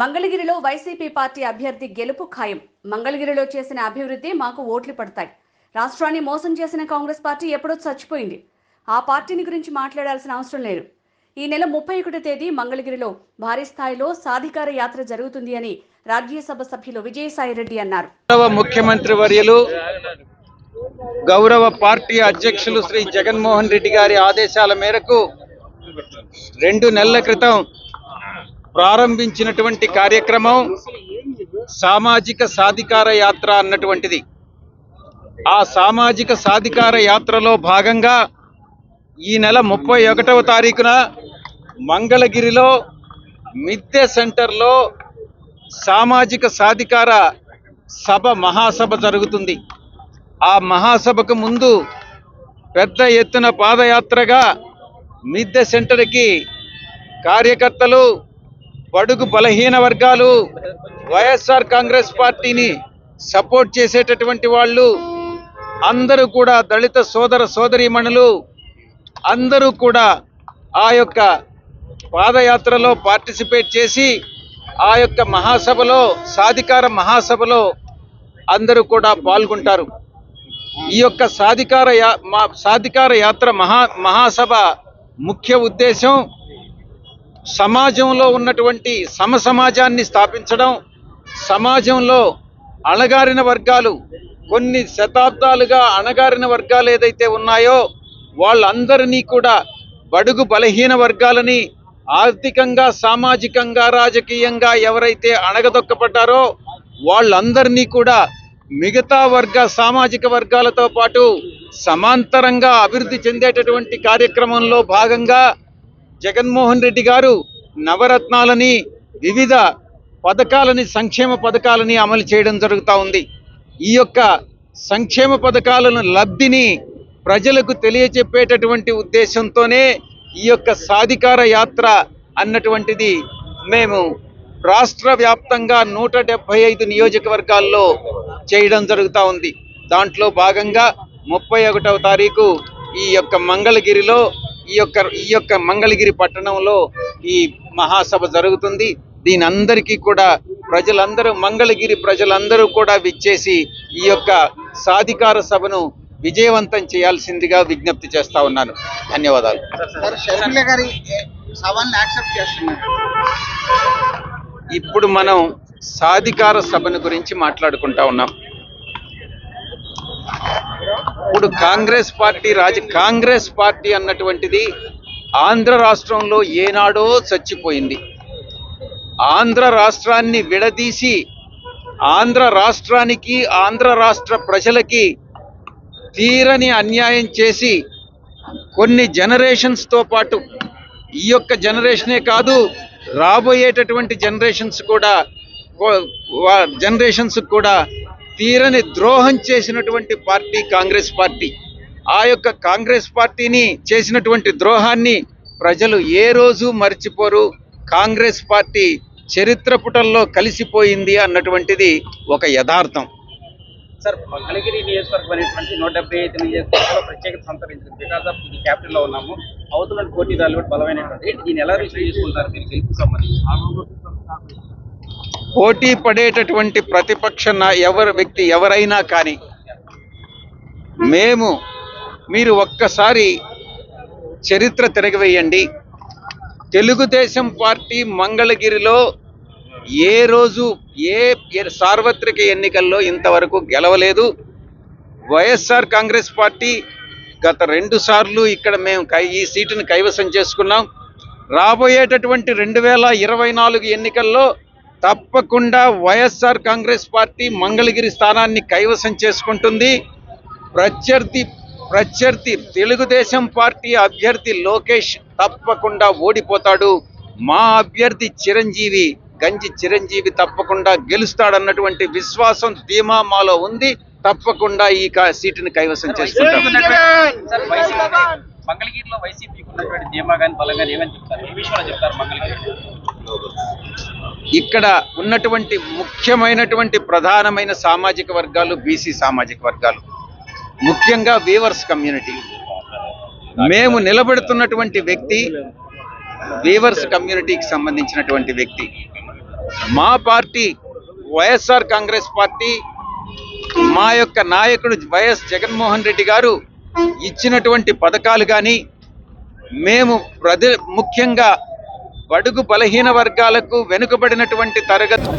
మంగళగిరిలో YCP party అభ్యర్థి గెలుపు ఖాయం. మంగళగిరిలో చేసిన అభివృద్ధి మాకు ఓట్లు పడతాయి. రాష్ట్రాన్ని మోసం చేసిన కాంగ్రెస్ పార్టీ ఎప్పుడో చచ్చిపోయింది. ఆ పార్టీని గురించి మాట్లాడాల్సిన అవసరం లేదు. ఈ నెల 31వ తేదీ మంగళగిరిలో భారీ స్థాయిలో సాధికార యాత్ర జరుగుతుంది అని రాజ్యసభ సభ్యులు విజయసాయిరెడ్డి అన్నారు. ముఖ్యమంత్రి వర్యులు గౌరవ పార్టీ అధ్యక్షులు శ్రీ జగన్మోహన్ రెడ్డి గారి ఆదేశాల మేరకు 2 నెలల క్రితం ప్రారంభించినటువంటి కార్యక్రమం సామాజిక సాధికార యాత్ర అన్నటువంటిది. ఆ సామాజిక సాధికార యాత్రలో భాగంగా ఈ నెల 31వ తారీఖున మంగళగిరిలో మిద్దె సెంటర్లో సామాజిక సాధికార సభ మహాసభ జరుగుతుంది. ఆ మహాసభకు ముందు పెద్ద ఎత్తున పాదయాత్రగా మిద్దె సెంటర్కి కార్యకర్తలు, బడుగు బలహీన వర్గాలు, వైఎస్ఆర్ కాంగ్రెస్ పార్టీని సపోర్ట్ చేసేటటువంటి వాళ్ళు అందరూ కూడా, దళిత సోదర సోదరీమణులు అందరూ కూడా ఆ యొక్క పాదయాత్రలో పార్టిసిపేట్ చేసి ఆ యొక్క మహాసభలో, సాధికార మహాసభలో అందరూ కూడా పాల్గొంటారు. ఈ యొక్క సాధికార యాత్ర మహాసభ ముఖ్య ఉద్దేశం సమాజంలో ఉన్నటువంటి సమసమాజాన్ని స్థాపించడం, సమాజంలో అణగారిన వర్గాలు, కొన్ని శతాబ్దాలుగా అణగారిన వర్గాలు ఏదైతే ఉన్నాయో వాళ్ళందరినీ కూడా, బడుగు బలహీన వర్గాలని ఆర్థికంగా, సామాజికంగా, రాజకీయంగా ఎవరైతే అణగదొక్కపడ్డారో వాళ్ళందరినీ కూడా మిగతా సామాజిక వర్గాలతో పాటు సమాంతరంగా అభివృద్ధి చెందేటటువంటి కార్యక్రమంలో భాగంగా జగన్మోహన్ రెడ్డి గారు నవరత్నాలని, వివిధ పథకాలని, సంక్షేమ పథకాలని అమలు చేయడం జరుగుతూ ఉంది. ఈ యొక్క సంక్షేమ పథకాలను లబ్ధిని ప్రజలకు తెలియచెప్పేటటువంటి ఉద్దేశంతోనే ఈ యొక్క సాధికార యాత్ర అన్నటువంటిది మేము రాష్ట్ర వ్యాప్తంగా 175 నియోజకవర్గాల్లో చేయడం జరుగుతూ ఉంది. దాంట్లో భాగంగా 31వ తారీఖు ఈ యొక్క మంగళగిరిలో, ఈ యొక్క మంగళగిరి పట్టణంలో ఈ మహాసభ జరుగుతుంది. దీని అందరికీ కూడా ప్రజలందరూ, మంగళగిరి ప్రజలందరూ కూడా విచ్చేసి ఈ యొక్క సాధికార సభను విజయవంతం చేయాల్సిందిగా విజ్ఞప్తి చేస్తా ఉన్నాను. ధన్యవాదాలు. ఇప్పుడు మనం సాధికార సభను గురించి మాట్లాడుకుంటా ఉన్నాం. ఇప్పుడు కాంగ్రెస్ పార్టీ అన్నటువంటిది ఆంధ్ర రాష్ట్రంలో ఏనాడో చచ్చిపోయింది. ఆంధ్ర రాష్ట్రాన్ని విడదీసి ఆంధ్ర రాష్ట్రానికి, ఆంధ్ర రాష్ట్ర ప్రజలకి తీరని అన్యాయం చేసి కొన్ని జనరేషన్స్తో పాటు, ఈ యొక్క జనరేషనే కాదు రాబోయేటటువంటి జనరేషన్స్ కూడా తీరని ద్రోహం చేసినటువంటి పార్టీ కాంగ్రెస్ పార్టీ. ఆ యొక్క కాంగ్రెస్ పార్టీని చేసినటువంటి ద్రోహాన్ని ప్రజలు ఏ రోజు మర్చిపోరు. కాంగ్రెస్ పార్టీ చరిత్ర పుటల్లో కలిసిపోయింది అన్నటువంటిది ఒక యథార్థం. సార్, మంగళగిరి నియోజకవర్గం అనేటువంటి 175 నియోజకవర్గంలో ప్రత్యేకత సంతరించింది. బికాస్ ఆఫ్ ఇది క్యాపిటల్లో ఉన్నాము. అవతల పోటీదారులు కూడా బలమైనటువంటి దీన్ని ఎలా రిసీవ్ చేసుకుంటారు మీరు గెలుపు సంబంధించి? పోటీ పడేటటువంటి ప్రతిపక్ష వ్యక్తి ఎవరైనా కానీ మీరు ఒక్కసారి చరిత్ర తిరగవేయండి. తెలుగుదేశం పార్టీ మంగళగిరిలో ఏ రోజు ఏ సార్వత్రిక ఎన్నికల్లో ఇంతవరకు గెలవలేదు. వైఎస్ఆర్ కాంగ్రెస్ పార్టీ గత 2 సార్లు ఇక్కడ మేము ఈ సీటును కైవసం చేసుకున్నాం. రాబోయేటటువంటి 2024 ఎన్నికల్లో తప్పకుండా వైఎస్ఆర్ కాంగ్రెస్ పార్టీ మంగళగిరి స్థానాన్ని కైవసం చేసుకుంటుంది. ప్రత్యర్థి తెలుగుదేశం పార్టీ అభ్యర్థి లోకేష్ తప్పకుండా ఓడిపోతాడు. మా అభ్యర్థి గంజి చిరంజీవి తప్పకుండా గెలుస్తాడన్నటువంటి విశ్వాసం, ధీమా మాలో ఉంది. తప్పకుండా ఈ సీటుని కైవసం చేసుకుంటాం. మంగళగిరిలో వైసీపీకి ఉన్నటువంటి ధీమా గాని, బలం గాని ఏమని చెప్తారు? ఏ విషయంలో చెప్తారు మంగళగిరి? ఇక్కడ ఉన్నటువంటి ముఖ్యమైనటువంటి ప్రధానమైన సామాజిక వర్గాలు బీసీ సామాజిక వర్గాలు, ముఖ్యంగా వీవర్స్ కమ్యూనిటీ. మేము నిలబెడుతున్నటువంటి వ్యక్తి వీవర్స్ కమ్యూనిటీకి సంబంధించినటువంటి వ్యక్తి. మా పార్టీ వైఎస్ఆర్ కాంగ్రెస్ పార్టీ, మా యొక్క నాయకుడు వైఎస్ జగన్మోహన్ రెడ్డి గారు ఇచ్చినటువంటి పథకాలు కానీ, మేము ముఖ్యంగా బడుగు బలహీన వర్గాలకు వెనుకబడినటువంటి తరగతి